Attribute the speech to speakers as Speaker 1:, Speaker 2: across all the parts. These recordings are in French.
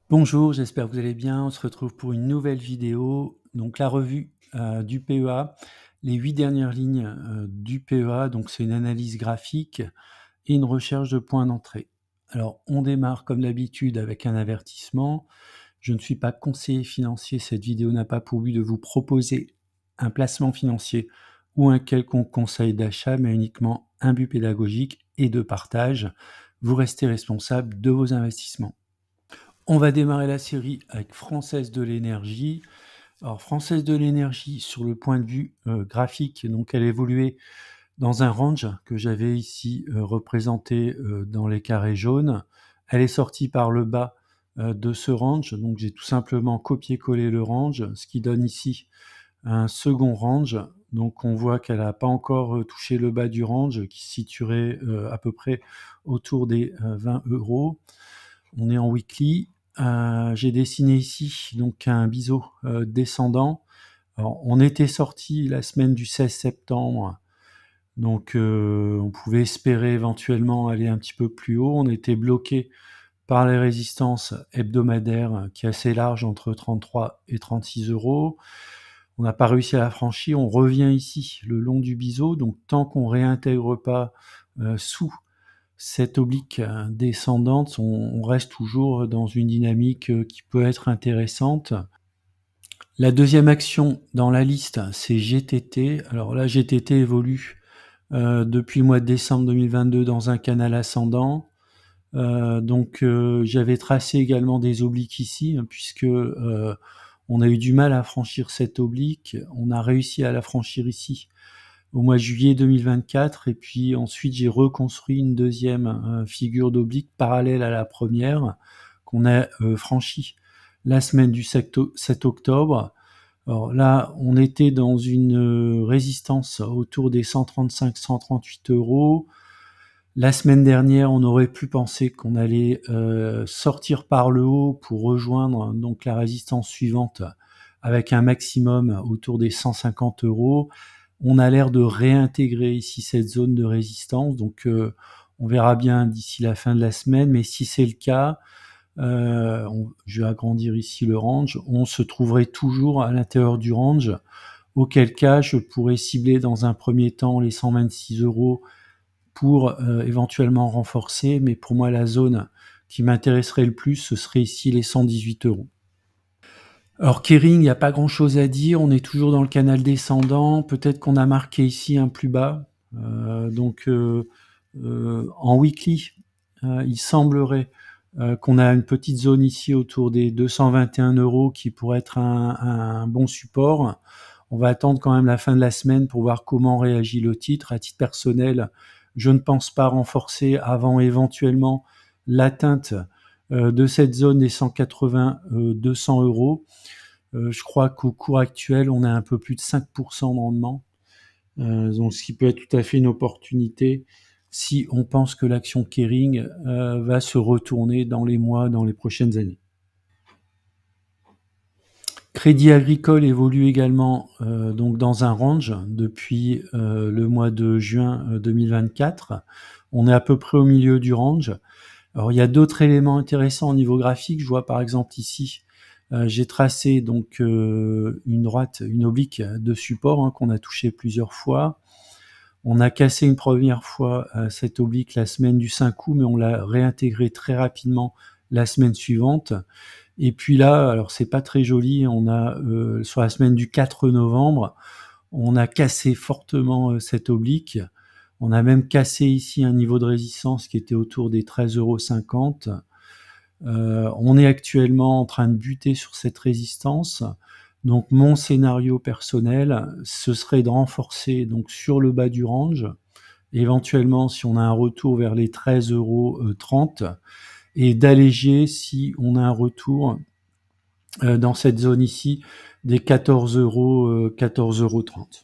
Speaker 1: Bonjour, j'espère que vous allez bien. On se retrouve pour une nouvelle vidéo. Donc la revue du PEA, les 8 dernières lignes du PEA, donc c'est une analyse graphique et une recherche de points d'entrée. Alors on démarre comme d'habitude avec un avertissement. Je ne suis pas conseiller financier, cette vidéo n'a pas pour but de vous proposer un placement financier ou un quelconque conseil d'achat, mais uniquement un but pédagogique et de partage. Vous restez responsable de vos investissements. On va démarrer la série avec Française de l'énergie. Alors Française de l'énergie, sur le point de vue graphique, donc elle évoluait dans un range que j'avais ici représenté dans les carrés jaunes. Elle est sortie par le bas de ce range, donc j'ai tout simplement copié-collé le range, ce qui donne ici un second range. Donc on voit qu'elle n'a pas encore touché le bas du range, qui se situerait à peu près autour des 20 €. On est en weekly. J'ai dessiné ici donc un biseau descendant. Alors, on était sorti la semaine du 16 septembre, donc on pouvait espérer éventuellement aller un petit peu plus haut. On était bloqué par les résistances hebdomadaires qui est assez large, entre 33 et 36 €. On n'a pas réussi à la franchir. On revient ici le long du biseau, donc tant qu'on réintègre pas sous cette oblique descendante, on reste toujours dans une dynamique qui peut être intéressante. La deuxième action dans la liste, c'est GTT. Alors là, GTT évolue depuis le mois de décembre 2022 dans un canal ascendant. Donc j'avais tracé également des obliques ici, puisque on a eu du mal à franchir cette oblique. On a réussi à la franchir ici au mois de juillet 2024, et puis ensuite j'ai reconstruit une deuxième figure d'oblique parallèle à la première qu'on a franchie la semaine du 7 octobre. Alors là, on était dans une résistance autour des 135-138 €. La semaine dernière, on aurait pu penser qu'on allait sortir par le haut pour rejoindre donc la résistance suivante avec un maximum autour des 150 €. On a l'air de réintégrer ici cette zone de résistance, donc on verra bien d'ici la fin de la semaine, mais si c'est le cas, je vais agrandir ici le range, on se trouverait toujours à l'intérieur du range, auquel cas je pourrais cibler dans un premier temps les 126 € pour éventuellement renforcer, mais pour moi la zone qui m'intéresserait le plus, ce serait ici les 118 €. Alors Kering, il n'y a pas grand-chose à dire, on est toujours dans le canal descendant, peut-être qu'on a marqué ici un plus bas. En weekly, il semblerait qu'on a une petite zone ici autour des 221 € qui pourrait être un bon support. On va attendre quand même la fin de la semaine pour voir comment réagit le titre. À titre personnel, je ne pense pas renforcer avant éventuellement l'atteinte de cette zone des 180-200 €. Je crois qu'au cours actuel, on a un peu plus de 5% de rendement, donc ce qui peut être tout à fait une opportunité si on pense que l'action Kering va se retourner dans les mois, dans les prochaines années. Crédit Agricole évolue également donc dans un range depuis le mois de juin 2024. On est à peu près au milieu du range. Alors il y a d'autres éléments intéressants au niveau graphique. Je vois par exemple ici, j'ai tracé donc une droite, une oblique de support qu'on a touché plusieurs fois. On a cassé une première fois cette oblique la semaine du 5 août, mais on l'a réintégré très rapidement la semaine suivante. Et puis là, alors c'est pas très joli, on a sur la semaine du 4 novembre, on a cassé fortement cette oblique. On a même cassé ici un niveau de résistance qui était autour des 13,50 €. On est actuellement en train de buter sur cette résistance. Donc mon scénario personnel, ce serait de renforcer donc sur le bas du range, éventuellement si on a un retour vers les 13,30 €, et d'alléger si on a un retour dans cette zone ici des 14 €, 14,30 €.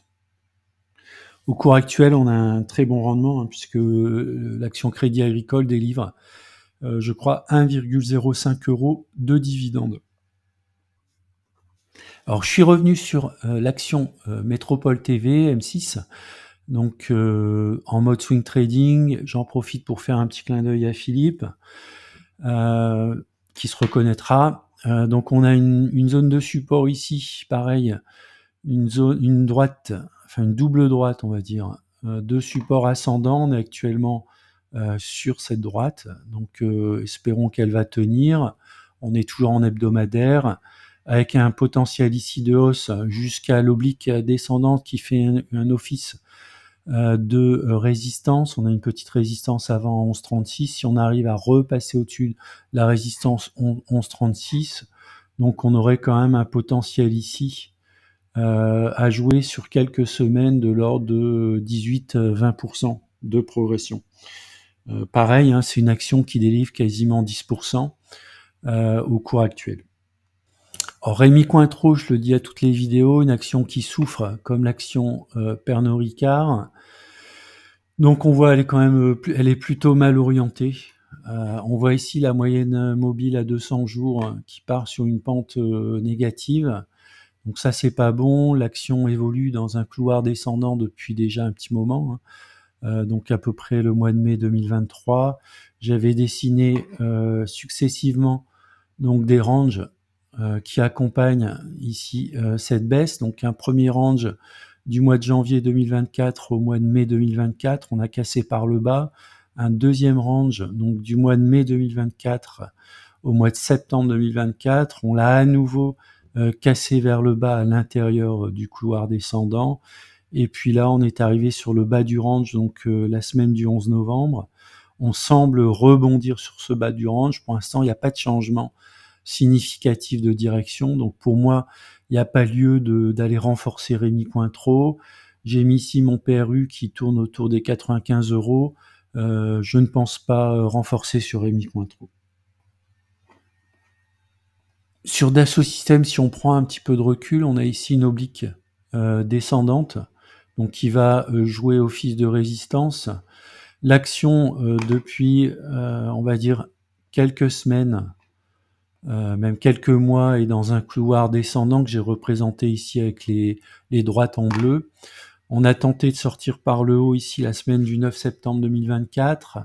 Speaker 1: Au cours actuel, on a un très bon rendement puisque l'action Crédit Agricole délivre, je crois, 1,05 € de dividendes. Alors, je suis revenu sur l'action Métropole TV, M6, donc en mode swing trading. J'en profite pour faire un petit clin d'œil à Philippe. qui se reconnaîtra. Donc on a une zone de support ici, pareil, une droite, enfin une double droite, on va dire, de support ascendant. On est actuellement sur cette droite, donc espérons qu'elle va tenir. On est toujours en hebdomadaire, avec un potentiel ici de hausse jusqu'à l'oblique descendante qui fait un office de résistance. On a une petite résistance avant 11,36. Si on arrive à repasser au-dessus de la résistance 11,36, donc on aurait quand même un potentiel ici à jouer sur quelques semaines de l'ordre de 18-20% de progression. Pareil, hein, c'est une action qui délivre quasiment 10% au cours actuel. Alors, Rémi Cointreau, je le dis à toutes les vidéos, une action qui souffre comme l'action Pernod Ricard. Donc on voit, elle est quand même, elle est plutôt mal orientée. On voit ici la moyenne mobile à 200 jours qui part sur une pente négative. Donc ça, c'est pas bon. L'action évolue dans un couloir descendant depuis déjà un petit moment, hein. Donc à peu près le mois de mai 2023. J'avais dessiné successivement donc des ranges qui accompagnent ici cette baisse. Donc un premier range du mois de janvier 2024 au mois de mai 2024, on a cassé par le bas. Un deuxième range donc du mois de mai 2024 au mois de septembre 2024, on l'a à nouveau cassé vers le bas à l'intérieur du couloir descendant. Et puis là, on est arrivé sur le bas du range, donc la semaine du 11 novembre. On semble rebondir sur ce bas du range. Pour l'instant, il n'y a pas de changement significatif de direction. Donc pour moi, il n'y a pas lieu d'aller renforcer Rémi Cointreau. J'ai mis ici mon PRU qui tourne autour des 95 €. Je ne pense pas renforcer sur Rémi Cointreau. Sur Dassault Systèmes, si on prend un petit peu de recul, on a ici une oblique descendante, donc qui va jouer office de résistance. L'action depuis, on va dire, quelques semaines, même quelques mois, est dans un couloir descendant que j'ai représenté ici avec les droites en bleu. On a tenté de sortir par le haut ici la semaine du 9 septembre 2024.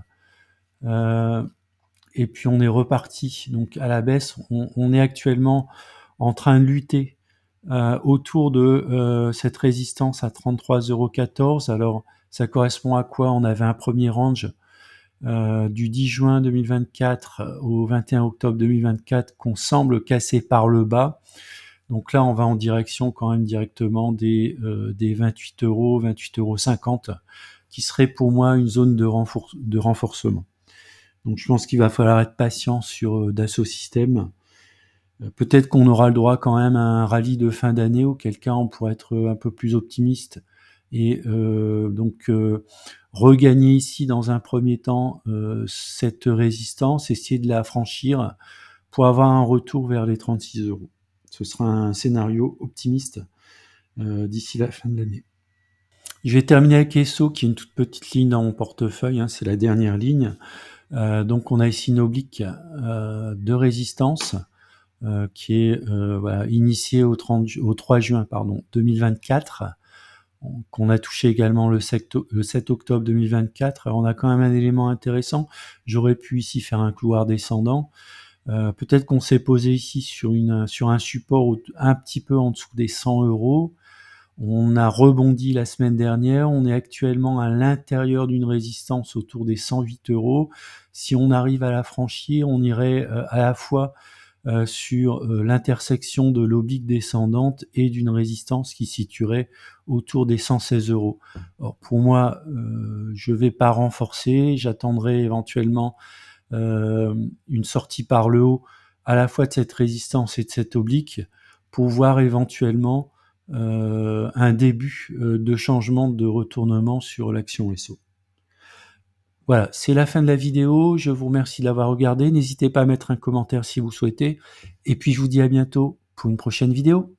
Speaker 1: Et puis on est reparti donc à la baisse. On est actuellement en train de lutter autour de cette résistance à 33,14 €. Alors ça correspond à quoi? On avait un premier range du 10 juin 2024 au 21 octobre 2024 qu'on semble casser par le bas. Donc là, on va en direction quand même directement des 28 €, 28,50 €, qui serait pour moi une zone de renforcement. Donc je pense qu'il va falloir être patient sur Dassault Systèmes. Peut-être qu'on aura le droit quand même à un rallye de fin d'année, auquel cas on pourrait être un peu plus optimiste et donc regagner ici dans un premier temps cette résistance, essayer de la franchir pour avoir un retour vers les 36 €. Ce sera un scénario optimiste d'ici la fin de l'année. Je vais terminer avec ESSO, qui est une toute petite ligne dans mon portefeuille, hein, c'est la dernière ligne. Donc on a ici une oblique de résistance qui est voilà, initiée au 3 juin 2024, qu'on a touché également le 7 octobre 2024. Alors on a quand même un élément intéressant. J'aurais pu ici faire un couloir descendant. Peut-être qu'on s'est posé ici sur un support un petit peu en dessous des 100 €. On a rebondi la semaine dernière. On est actuellement à l'intérieur d'une résistance autour des 108 €. Si on arrive à la franchir, on irait à la fois sur l'intersection de l'oblique descendante et d'une résistance qui situerait autour des 116 €. Alors pour moi, je ne vais pas renforcer. J'attendrai éventuellement une sortie par le haut à la fois de cette résistance et de cette oblique pour voir éventuellement un début de changement de retournement sur l'action ESSO. Voilà, c'est la fin de la vidéo. Je vous remercie de l'avoir regardé. N'hésitez pas à mettre un commentaire si vous souhaitez. Et puis je vous dis à bientôt pour une prochaine vidéo.